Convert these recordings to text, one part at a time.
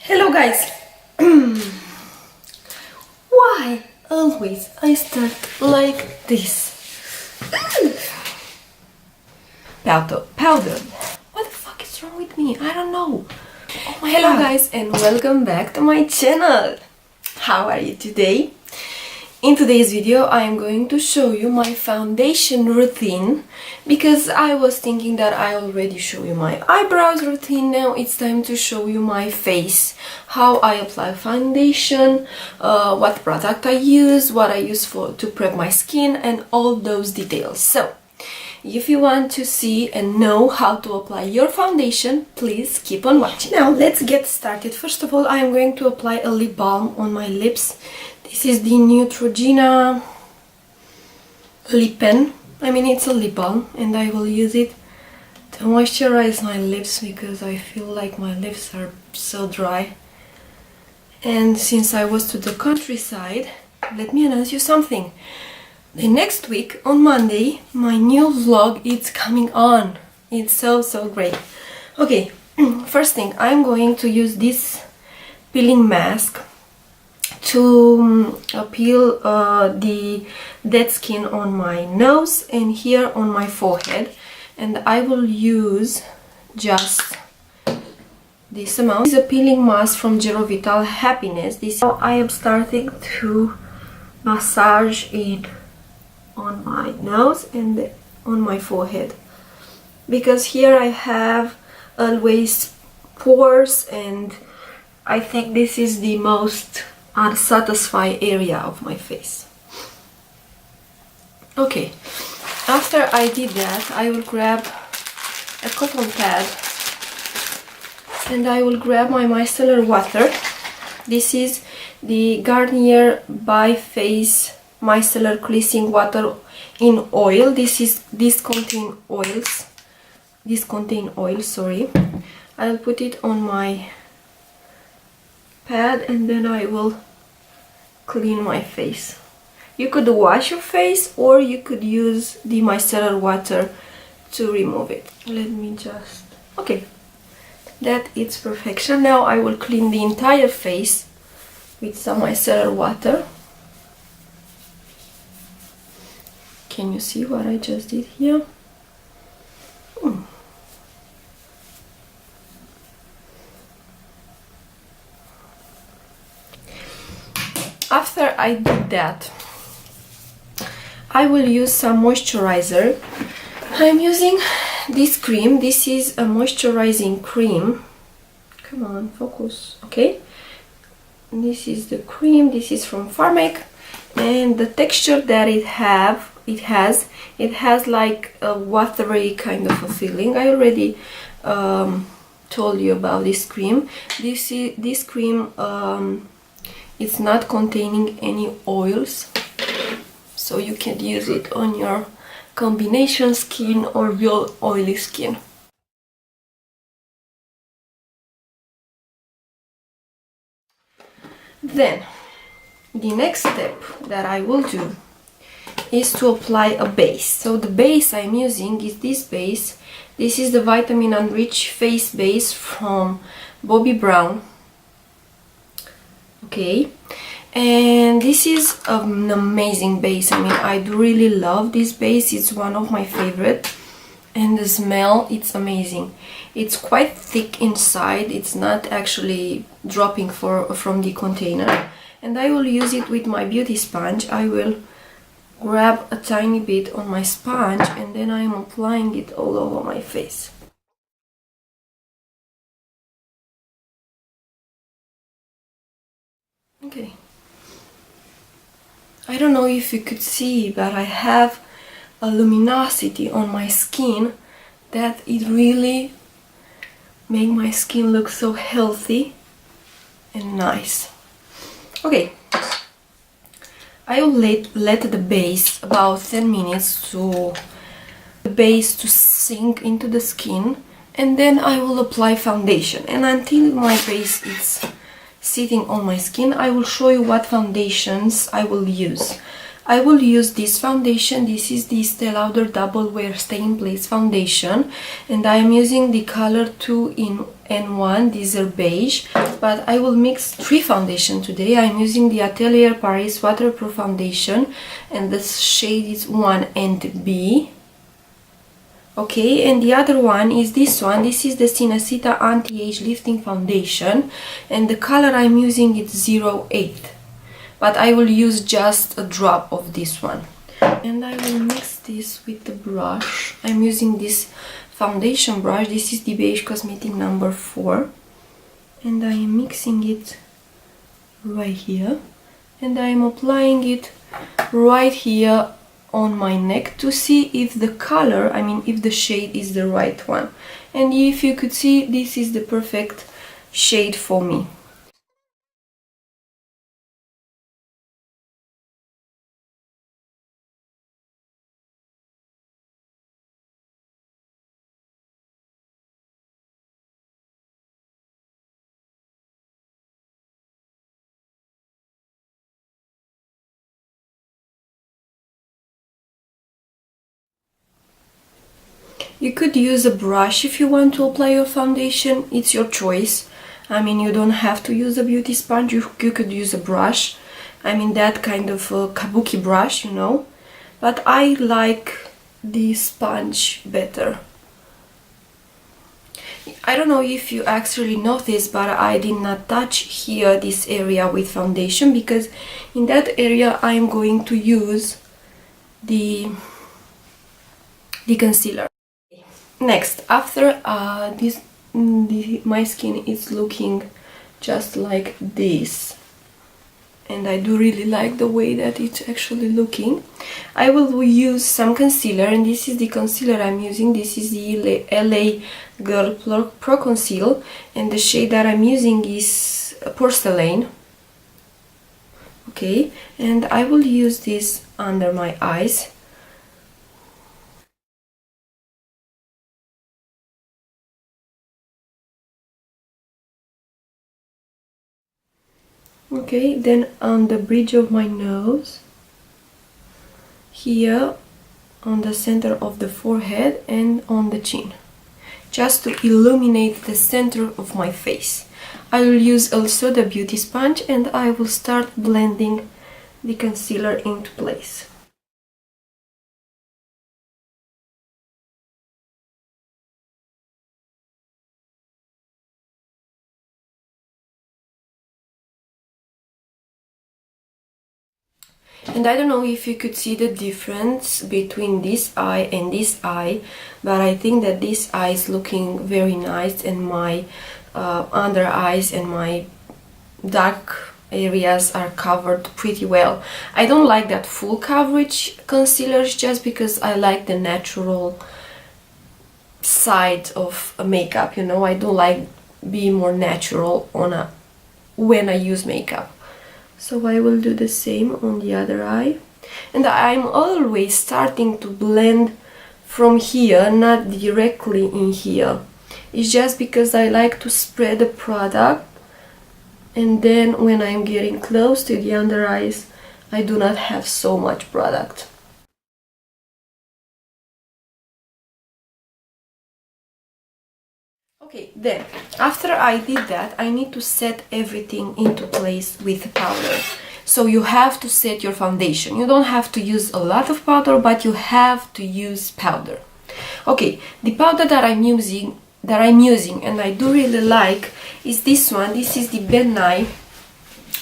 Hello guys! Why always I start like this? Powder. What the fuck is wrong with me? I don't know. Oh my Hello God. Guys, and welcome back to my channel. How are you today? In today's video I am going to show you my foundation routine, because I was thinking that I already show you my eyebrows routine. Now it's time to show you my face, how I apply foundation, what product I use, what I use to prep my skin, and all those details. So if you want to see and know how to apply your foundation, please keep on watching. Now let's get started. First of all, I am going to apply a lip balm on my lips. This is the Neutrogena lip pen. I mean, it's a lip balm, and I will use it to moisturize my lips because I feel like my lips are so dry. And since I was to the countryside, let me announce you something. The next week, on Monday, my new vlog is coming on. It's so great. Okay, first thing, I'm going to use this peeling mask to peel the dead skin on my nose and here on my forehead, and I will use just this amount. This is a peeling mask from Vital Happiness. This is how I am starting to massage it on my nose and on my forehead, because here I have always pores, and I think this is the most unsatisfied area of my face. Okay, after I did that, I will grab a cotton pad and I will grab my micellar water. This is the Garnier by Face Micellar Cleansing Water in oil. This contain oil, sorry. I'll put it on my pad and then I will clean my face. You could wash your face or you could use the micellar water to remove it. Let me just... okay, that is perfection. Now I will clean the entire face with some micellar water. Can you see what I just did here? After I did that, I will use some moisturizer. I'm using this cream. This is a moisturizing cream. Come on, focus. Okay, this is the cream. This is from Pharmac, and the texture that it has like a watery kind of a feeling. I already told you about this cream. This cream it's not containing any oils, so you can use it on your combination skin or your oily skin. Then the next step that I will do is to apply a base. So the base I'm using is this base. This is the Vitamin Enriched Face Base from Bobbi Brown. Okay, and this is an amazing base. I mean, I do really love this base. It's one of my favorite, and the smell, it's amazing. It's quite thick inside. It's not actually dropping from the container, and I will use it with my beauty sponge. I will grab a tiny bit on my sponge and then I am applying it all over my face. Okay, I don't know if you could see, but I have a luminosity on my skin that it really makes my skin look so healthy and nice. Okay, I will let the base about 10 minutes to the base to sink into the skin, and then I will apply foundation. And until my base is sitting on my skin, I will show you what foundations I will use. I will use this foundation. This is the Estee Lauder Double Wear Stay in Place foundation, and I am using the color 2 in N1. These are beige, but I will mix 3 foundation today. I'm using the Atelier Paris Waterproof Foundation, and the shade is 1 and B. Okay, and the other one is this one. This is the Cineccita Anti-Age Lifting Foundation, and the color I'm using is 08. But I will use just a drop of this one. And I will mix this with the brush. I'm using this foundation brush. This is the Beige Cosmetic number 4. And I am mixing it right here. And I am applying it right here on my neck to see if the color, if the shade is the right one. And if you could see, this is the perfect shade for me. You could use a brush if you want to apply your foundation. It's your choice. You don't have to use a beauty sponge. You could use a brush. That kind of a kabuki brush, you know. But I like the sponge better. I don't know if you actually noticed, but I did not touch here this area with foundation, because in that area I'm going to use the concealer. Next, after my skin is looking just like this, and I do really like the way that it's actually looking, I will use some concealer, and this is the concealer I'm using. This is the LA Girl Pro Conceal, and the shade that I'm using is Porcelain. Okay, and I will use this under my eyes. Okay, then on the bridge of my nose, here on the center of the forehead, and on the chin, just to illuminate the center of my face. I will use also the beauty sponge, and I will start blending the concealer into place. And I don't know if you could see the difference between this eye and this eye, but I think that this eye is looking very nice, and my under eyes and my dark areas are covered pretty well. I don't like that full coverage concealers, just because I like the natural side of a makeup, you know. I don't like being more natural when I use makeup. So I will do the same on the other eye, and I'm always starting to blend from here, not directly in here. It's just because I like to spread the product, and then when I'm getting close to the under eyes, I do not have so much product. Okay, then after I did that, I need to set everything into place with powder. So you have to set your foundation. You don't have to use a lot of powder, but you have to use powder. Okay, the powder that I'm using and I do really like is this one. This is the Nye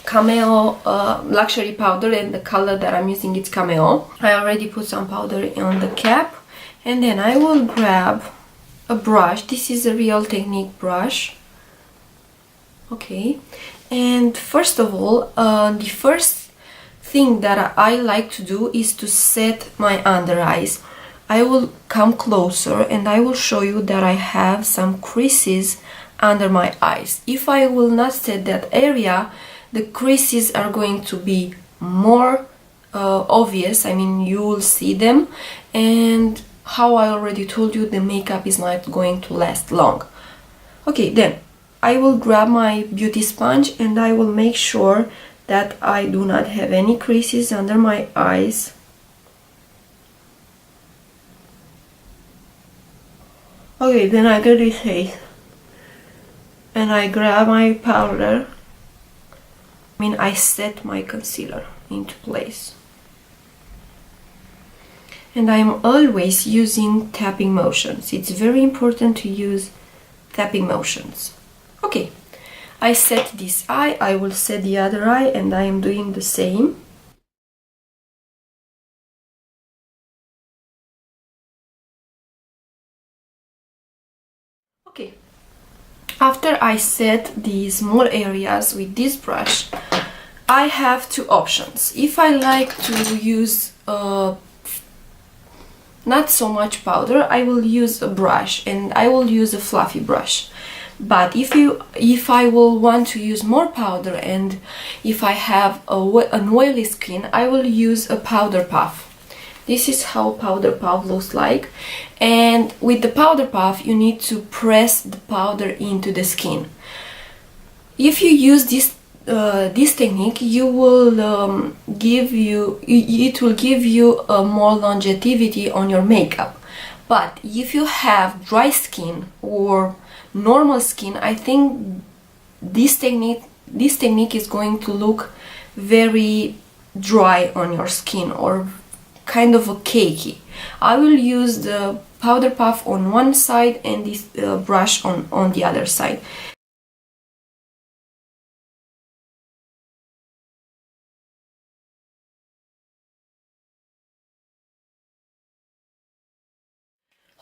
Cameo Luxury Powder, and the color that I'm using is Cameo. I already put some powder on the cap, and then I will grab a brush. This is a Real Technique brush. Okay, and first of all, the first thing that I like to do is to set my under eyes. I will come closer and I will show you that I have some creases under my eyes. If I will not set that area, the creases are going to be more obvious. You will see them, and how I already told you, the makeup is not going to last long. Okay, then I will grab my beauty sponge and I will make sure that I do not have any creases under my eyes. Okay, then I get this face and I grab my powder. I set my concealer into place. And I'm always using tapping motions. It's very important to use tapping motions. Okay, I set this eye, I will set the other eye, and I am doing the same. Okay, after I set the small areas with this brush, I have two options. If I like to use not so much powder, I will use a brush, and I will use a fluffy brush. But if I will want to use more powder, and if I have an oily skin, I will use a powder puff. This is how powder puff looks like, and with the powder puff you need to press the powder into the skin. If you use this technique, it will give you more longevity on your makeup. But if you have dry skin or normal skin, I think this technique is going to look very dry on your skin, or kind of a cakey. I will use the powder puff on one side and this brush on the other side.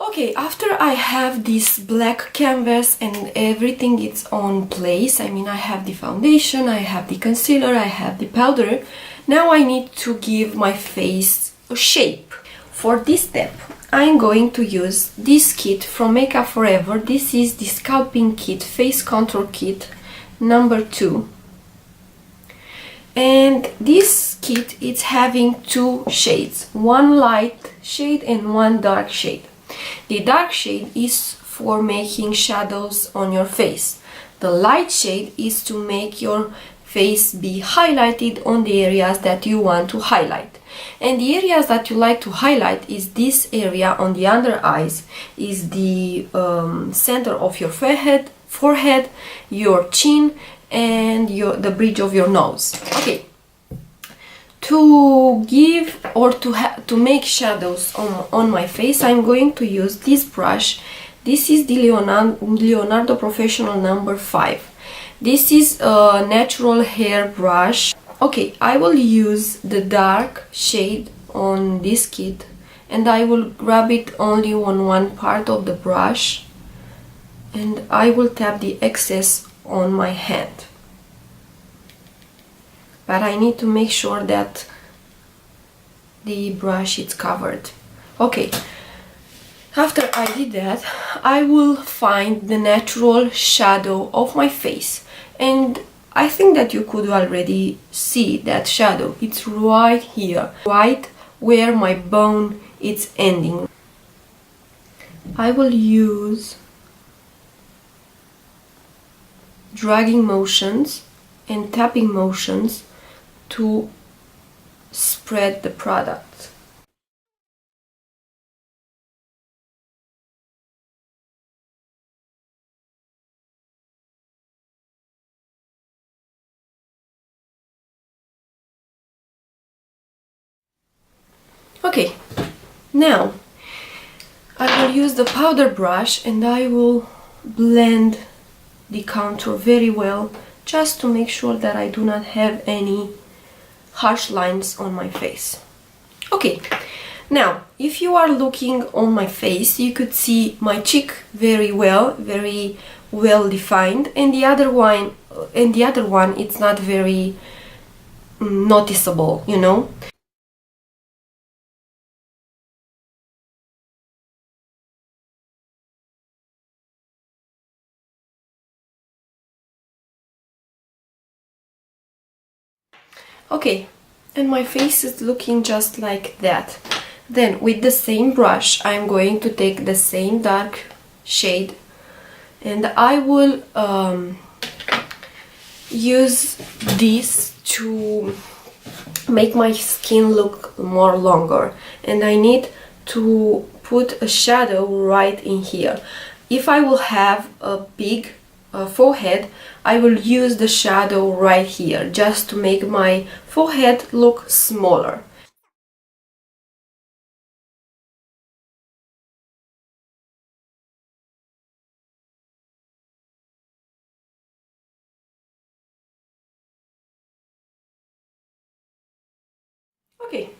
Okay, after I have this black canvas and everything is on place, I have the foundation, I have the concealer, I have the powder, now I need to give my face a shape. For this step, I'm going to use this kit from Makeup Forever. This is the Sculping Kit, Face Contour Kit number 2. And this kit is having two shades, one light shade and one dark shade. The dark shade is for making shadows on your face. The light shade is to make your face be highlighted on the areas that you want to highlight. And the areas that you like to highlight is this area on the under eyes, is the center of your forehead, your chin, and the bridge of your nose. Okay. To give or to make shadows on my face, I'm going to use this brush. This is the Leonardo Professional number 5. This is a natural hair brush. Okay, I will use the dark shade on this kit, and I will grab it only on one part of the brush, and I will tap the excess on my hand. But I need to make sure that the brush is covered. Okay, after I did that, I will find the natural shadow of my face, and I think that you could already see that shadow. It's right here, right where my bone is ending. I will use dragging motions and tapping motions to spread the product. Okay, now I will use the powder brush and I will blend the contour very well, just to make sure that I do not have any harsh lines on my face. Okay, now if you are looking on my face, you could see my cheek very well defined, and the other one it's not very noticeable, you know. Okay, and my face is looking just like that. Then with the same brush I'm going to take the same dark shade, and I will use this to make my skin look more longer, and I need to put a shadow right in here. If I will have a big forehead, I will use the shadow right here just to make my forehead look smaller. Okay,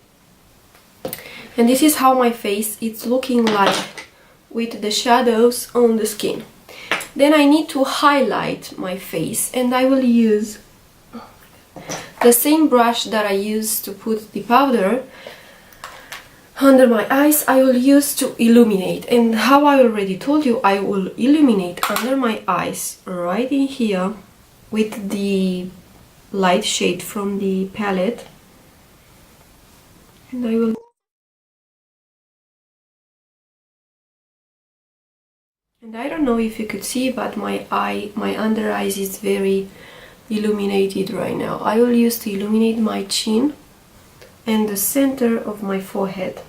and this is how my face is looking like with the shadows on the skin. Then I need to highlight my face, and I will use the same brush that I used to put the powder under my eyes. I will use to illuminate, and how I already told you, I will illuminate under my eyes right in here with the light shade from the palette, and I will. And I don't know if you could see, but my under eyes is very illuminated right now. I will use to illuminate my chin and the center of my forehead.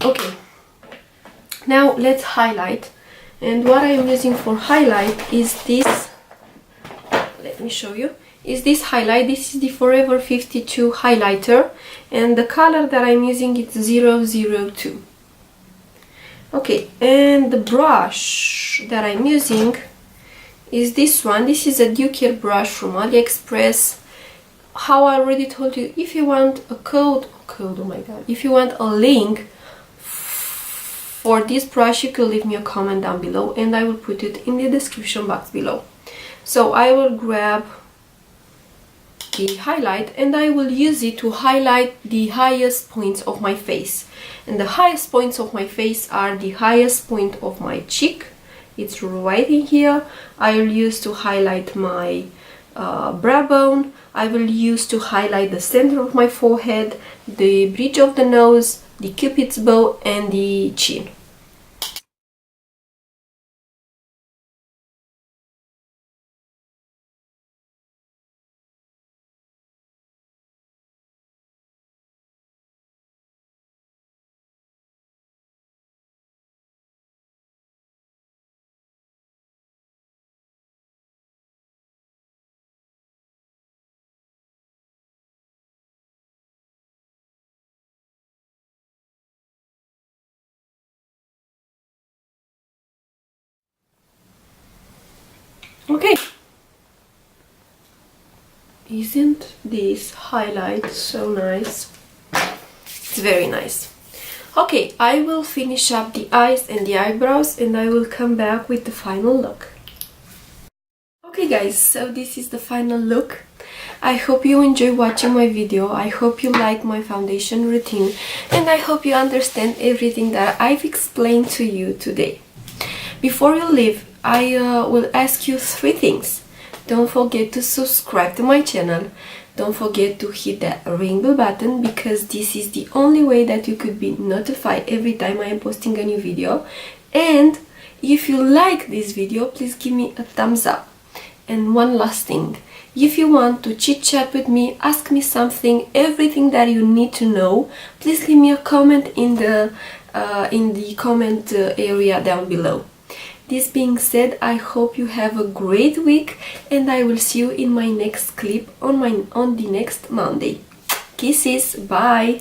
Okay, now let's highlight. And what I'm using for highlight is this, let me show you, is this highlight. This is the Forever52 Highlighter, and the color that I'm using is 002. Okay, and the brush that I'm using is this one. This is a Doucle brush from AliExpress. How I already told you, if you want a oh my god, if you want a link for this brush, you can leave me a comment down below, and I will put it in the description box below. So I will grab the highlight, and I will use it to highlight the highest points of my face. And the highest points of my face are the highest point of my cheek. It's right in here. I will use to highlight my brow bone. I will use to highlight the center of my forehead, the bridge of the nose, the cupid's bow, and the chin. Okay, isn't this highlight so nice? It's very nice. Okay, I will finish up the eyes and the eyebrows, and I will come back with the final look. Okay guys, so this is the final look. I hope you enjoy watching my video. I hope you like my foundation routine, and I hope you understand everything that I've explained to you today. Before you leave, I will ask you 3 things. Don't forget to subscribe to my channel. Don't forget to hit that ring bell button, because this is the only way that you could be notified every time I am posting a new video. And if you like this video, please give me a thumbs up. And one last thing, if you want to chit chat with me, ask me something, everything that you need to know, please leave me a comment in the comment area down below. This being said, I hope you have a great week, and I will see you in my next clip on the next Monday. Kisses, bye!